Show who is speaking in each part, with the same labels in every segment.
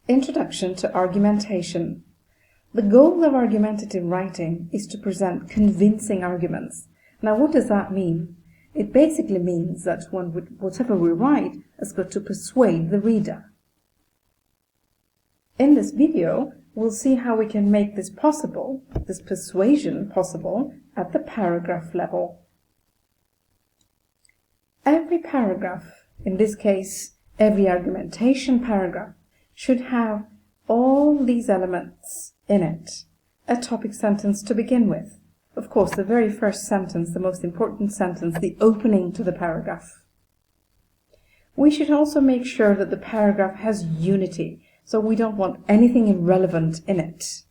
Speaker 1: Introduction to Argumentation. The goal of argumentative writing is to present convincing arguments. Now, what does that mean? It basically means that whatever we write has got to persuade the reader. In this video, we'll see how we can make this possible, this persuasion possible, at the paragraph level. Every paragraph, in this case, every argumentation paragraph, should have all these elements in it. A topic sentence to begin with. Of course, the very first sentence, the most important sentence, the opening to the paragraph. We should also make sure that the paragraph has unity, so we don't want anything irrelevant in it.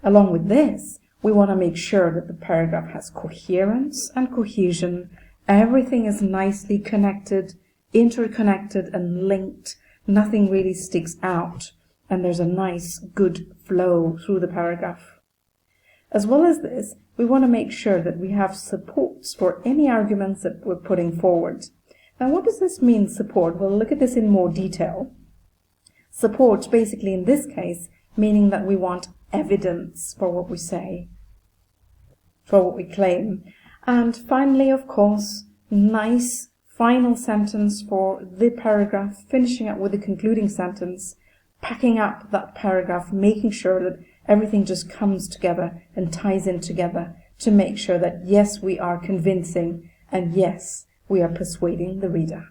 Speaker 1: Along with this, we want to make sure that the paragraph has coherence and cohesion. Everything is nicely connected, interconnected and linked. Nothing really sticks out, and there's a nice, good flow through the paragraph. As well as this, we want to make sure that we have supports for any arguments that we're putting forward. Now, what does this mean, support? We'll look at this in more detail. Support, basically in this case, meaning that we want evidence for what we say, for what we claim. And finally, of course, nice final sentence for the paragraph, finishing up with the concluding sentence, packing up that paragraph, making sure that everything just comes together and ties in together to make sure that yes, we are convincing and yes, we are persuading the reader.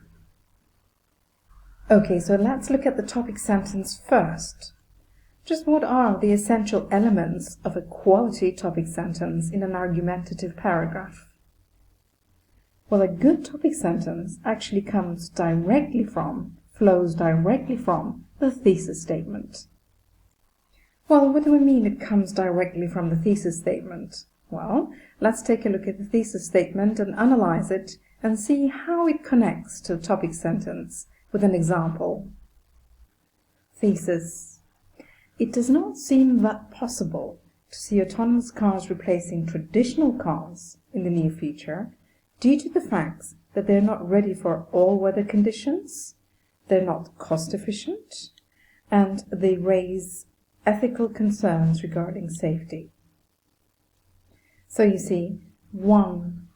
Speaker 1: Okay, so let's look at the topic sentence first. Just what are the essential elements of a quality topic sentence in an argumentative paragraph? Well, a good topic sentence actually flows directly from the thesis statement. Well, what do we mean it comes directly from the thesis statement? Well, let's take a look at the thesis statement and analyze it and see how it connects to the topic sentence with an example. Thesis. It does not seem that possible to see autonomous cars replacing traditional cars in the near future due to the facts that they're not ready for all weather conditions, they're not cost efficient, and they raise ethical concerns regarding safety. So you see, 1,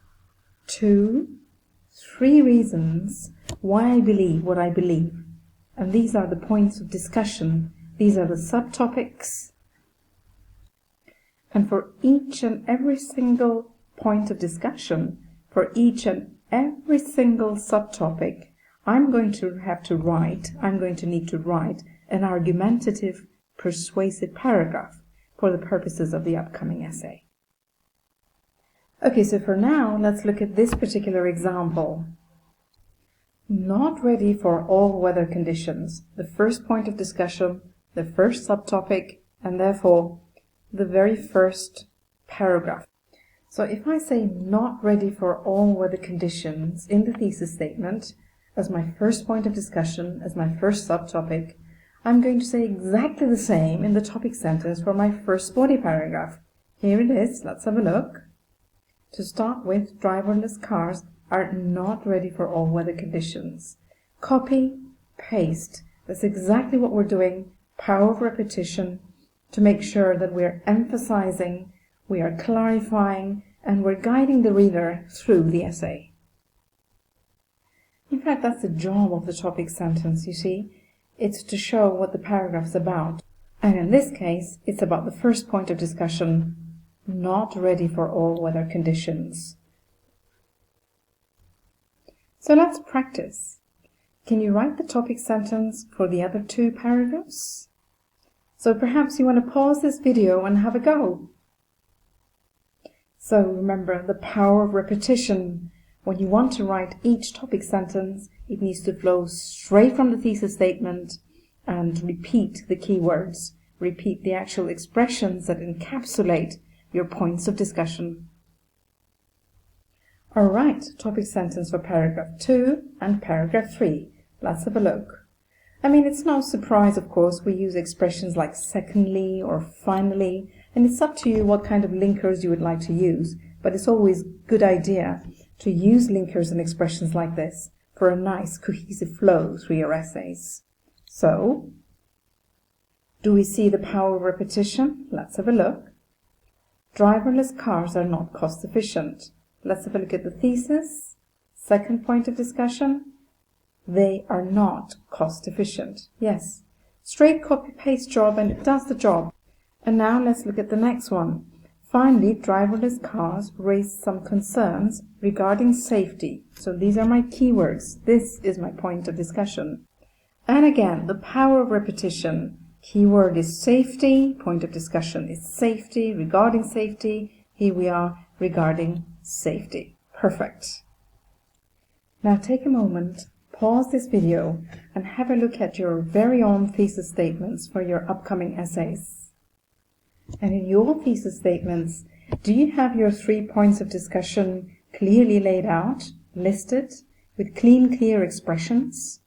Speaker 1: 2, 3 reasons why I believe what I believe. And these are the points of discussion. These are the subtopics. And for each and every single point of discussion, for each and every single subtopic, I'm going to need to write an argumentative, persuasive paragraph for the purposes of the upcoming essay. Okay, so for now, let's look at this particular example. Not ready for all weather conditions. The first point of discussion, the first subtopic, and therefore the very first paragraph. So if I say not ready for all weather conditions in the thesis statement as my first point of discussion, as my first subtopic, I'm going to say exactly the same in the topic sentence for my first body paragraph. Here it is. Let's have a look. To start with, driverless cars are not ready for all weather conditions. Copy, paste. That's exactly what we're doing. Power of repetition to make sure that we're emphasizing, we are clarifying, and we're guiding the reader through the essay. In fact, that's the job of the topic sentence, you see. It's to show what the paragraph's about. And in this case, it's about the first point of discussion, not ready for all weather conditions. So let's practice. Can you write the topic sentence for the other 2 paragraphs? So perhaps you want to pause this video and have a go. So remember the power of repetition. When you want to write each topic sentence, it needs to flow straight from the thesis statement and repeat the keywords, repeat the actual expressions that encapsulate your points of discussion. All right, topic sentence for paragraph 2 and paragraph 3. Let's have a look. I mean, it's no surprise, of course, we use expressions like secondly or finally, and it's up to you what kind of linkers you would like to use, but it's always a good idea to use linkers and expressions like this for a nice cohesive flow through your essays. So, Do we see the power of repetition? Let's have a look. Driverless cars are not cost efficient. Let's have a look at the thesis. Second point of discussion. They are not cost efficient. Yes. Straight copy-paste job, and it does the job. And now let's look at the next one. Finally, driverless cars raise some concerns regarding safety. So these are my keywords. This is my point of discussion. And again, the power of repetition. Keyword is safety. Point of discussion is safety. Regarding safety. Here we are regarding safety. Perfect. Now take a moment, pause this video, and have a look at your very own thesis statements for your upcoming essays. And in your thesis statements, do you have your 3 points of discussion clearly laid out, listed, with clean, clear expressions?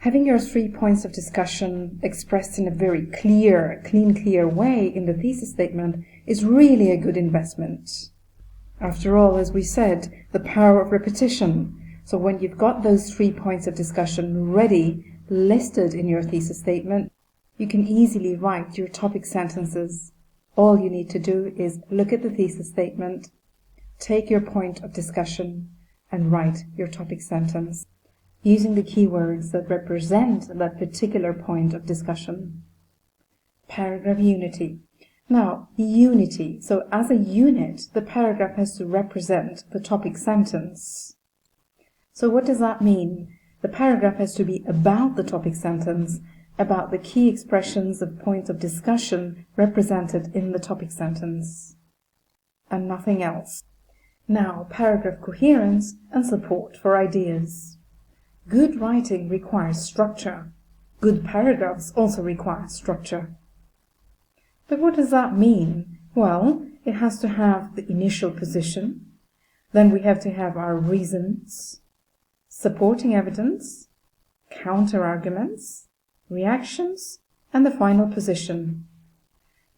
Speaker 1: Having your 3 points of discussion expressed in a very clear, clear way in the thesis statement is really a good investment. After all, as we said, the power of repetition. So when you've got those 3 points of discussion ready, listed in your thesis statement, you can easily write your topic sentences. All you need to do is look at the thesis statement, take your point of discussion, and write your topic sentence, using the keywords that represent that particular point of discussion. Paragraph unity. Now, unity. So as a unit, the paragraph has to represent the topic sentence. So what does that mean? The paragraph has to be about the topic sentence, about the key expressions of points of discussion represented in the topic sentence, and nothing else. Now, paragraph coherence and support for ideas. Good writing requires structure. Good paragraphs also require structure. But what does that mean? Well, it has to have the initial position, then we have to have our reasons, supporting evidence, counter-arguments, reactions, and the final position.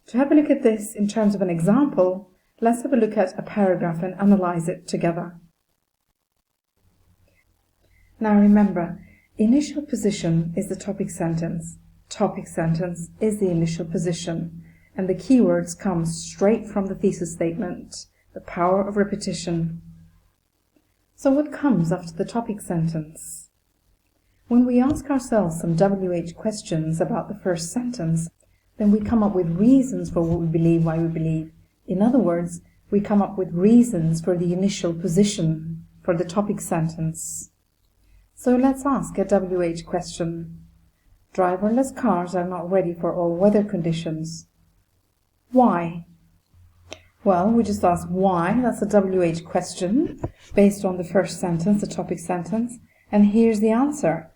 Speaker 1: To have a look at this in terms of an example, let's have a look at a paragraph and analyze it together. Now remember, initial position is the topic sentence. Topic sentence is the initial position, and the keywords come straight from the thesis statement, the power of repetition. So what comes after the topic sentence? When we ask ourselves some WH questions about the first sentence, then we come up with reasons for what we believe, why we believe. In other words, we come up with reasons for the initial position, for the topic sentence. So let's ask a WH question. Driverless cars are not ready for all weather conditions. Why? Well, we just ask why. That's a WH question based on the first sentence, the topic sentence. And here's the answer.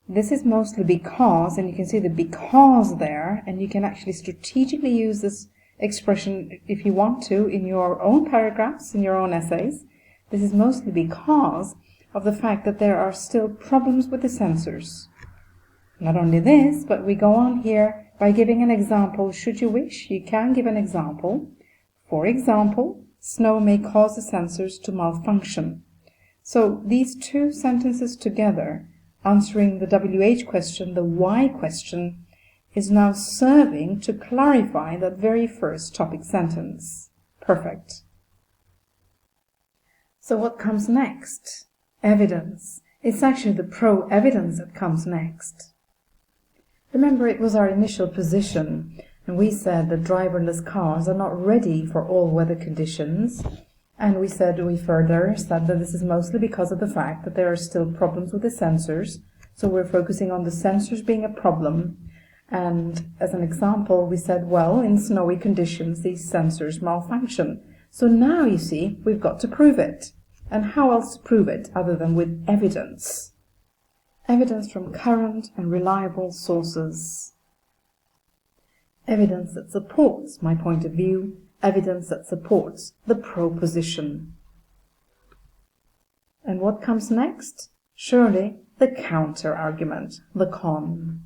Speaker 1: This is mostly because, and you can see the because there, and you can actually strategically use this expression if you want to in your own paragraphs, in your own essays. This is mostly because of the fact that there are still problems with the sensors. Not only this, but we go on here by giving an example. Should you wish, you can give an example. For example, snow may cause the sensors to malfunction. So these two sentences together, answering the WH question, the why question, is now serving to clarify that very first topic sentence. Perfect. So what comes next? Evidence. It's actually the pro-evidence that comes next. Remember, it was our initial position, and we said that driverless cars are not ready for all weather conditions. And we further said that this is mostly because of the fact that there are still problems with the sensors. So we're focusing on the sensors being a problem. And as an example, we said, well, in snowy conditions, these sensors malfunction. So now, you see, we've got to prove it. And how else to prove it other than with evidence? Evidence from current and reliable sources. Evidence that supports my point of view. Evidence that supports the proposition. And what comes next? Surely the counter-argument, the con.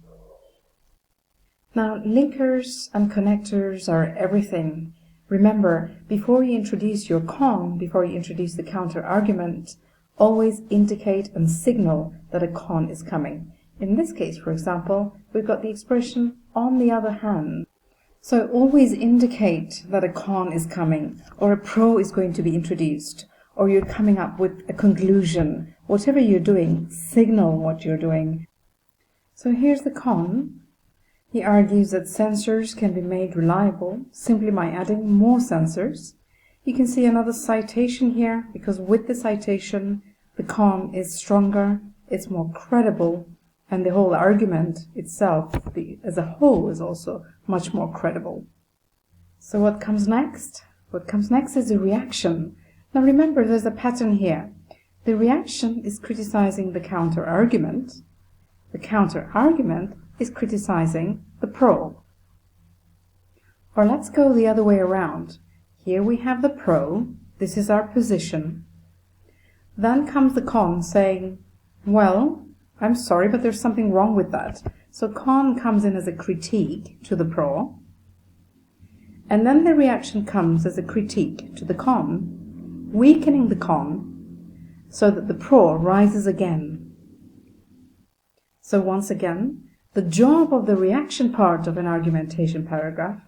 Speaker 1: Now, linkers and connectors are everything. Remember, before you introduce your con, before you introduce the counter-argument, always indicate and signal that a con is coming. In this case, for example, we've got the expression on the other hand. So always indicate that a con is coming, or a pro is going to be introduced, or you're coming up with a conclusion. Whatever you're doing, signal what you're doing. So here's the con. He argues that sensors can be made reliable simply by adding more sensors. You can see another citation here, because with the citation, the con is stronger, it's more credible, and the whole argument itself, as a whole, is also much more credible. So what comes next? What comes next is a reaction. Now remember, there's a pattern here. The reaction is criticizing the counter-argument. The counter-argument is criticizing the pro. Or let's go the other way around. Here we have the pro, this is our position. Then comes the con saying, well, I'm sorry, but there's something wrong with that. So con comes in as a critique to the pro. And then the reaction comes as a critique to the con, weakening the con so that the pro rises again. So once again, the job of the reaction part of an argumentation paragraph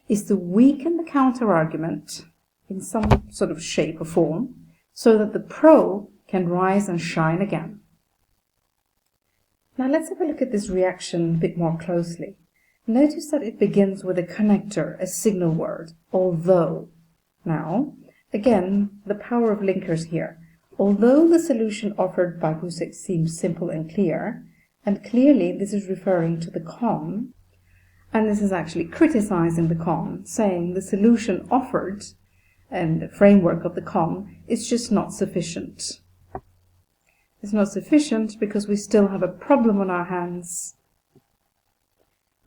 Speaker 1: is to weaken the counter-argument in some sort of shape or form so that the pro can rise and shine again. Now let's have a look at this reaction a bit more closely. Notice that it begins with a connector, a signal word, although. Now, again, the power of linkers here. Although the solution offered by Buseck seems simple and clear, and clearly this is referring to the con, and this is actually criticizing the con, saying the solution offered and the framework of the con is just not sufficient. It's not sufficient because we still have a problem on our hands.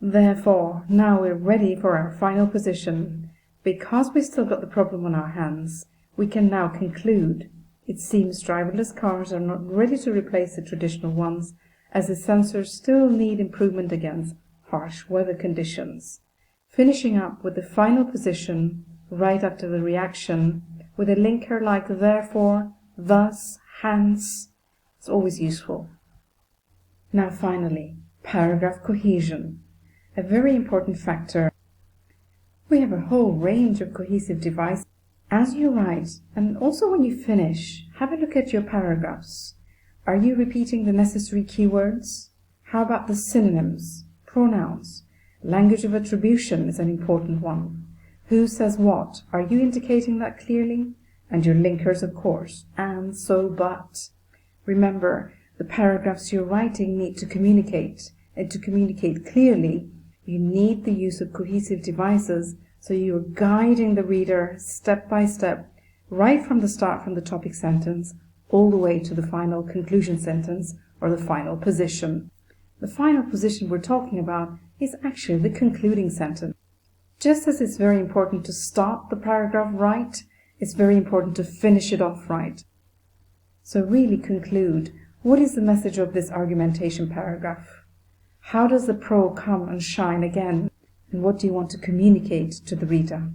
Speaker 1: Therefore, now we're ready for our final position. Because we still got the problem on our hands, we can now conclude it seems driverless cars are not ready to replace the traditional ones, as the sensors still need improvement against harsh weather conditions. Finishing up with the final position right after the reaction with a linker like therefore, thus, hence. It's always useful. Now finally, paragraph cohesion, a very important factor. We have a whole range of cohesive devices. As you write, and also when you finish, have a look at your paragraphs. Are you repeating the necessary keywords? How about the synonyms, pronouns? Language of attribution is an important one. Who says what? Are you indicating that clearly? And your linkers, of course. And, so, but. Remember, the paragraphs you're writing need to communicate. And to communicate clearly, you need the use of cohesive devices, so you're guiding the reader step by step, right from the start from the topic sentence, all the way to the final conclusion sentence, or the final position. The final position we're talking about is actually the concluding sentence. Just as it's very important to start the paragraph right, it's very important to finish it off right. So really conclude. What is the message of this argumentation paragraph? How does the pro come and shine again? And what do you want to communicate to the reader?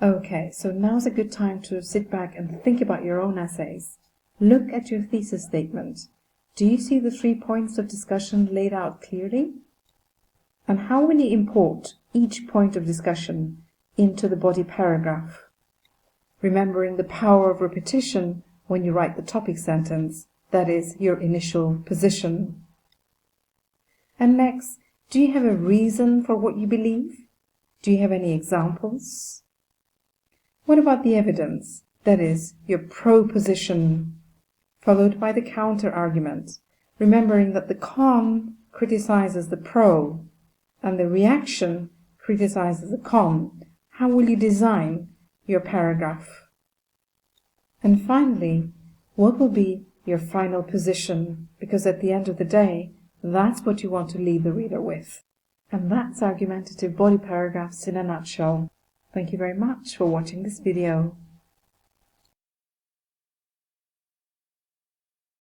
Speaker 1: Okay, so now's a good time to sit back and think about your own essays. Look at your thesis statement. Do you see the 3 points of discussion laid out clearly? And how will you import each point of discussion into the body paragraph? Remembering the power of repetition when you write the topic sentence, that is, your initial position. And next, do you have a reason for what you believe? Do you have any examples? What about the evidence? That is, your proposition, followed by the counter-argument, remembering that the con criticizes the pro, and the reaction criticizes the con. How will you design your paragraph? And finally, what will be your final position? Because at the end of the day, that's what you want to leave the reader with. And that's argumentative body paragraphs in a nutshell. Thank you very much for watching this video.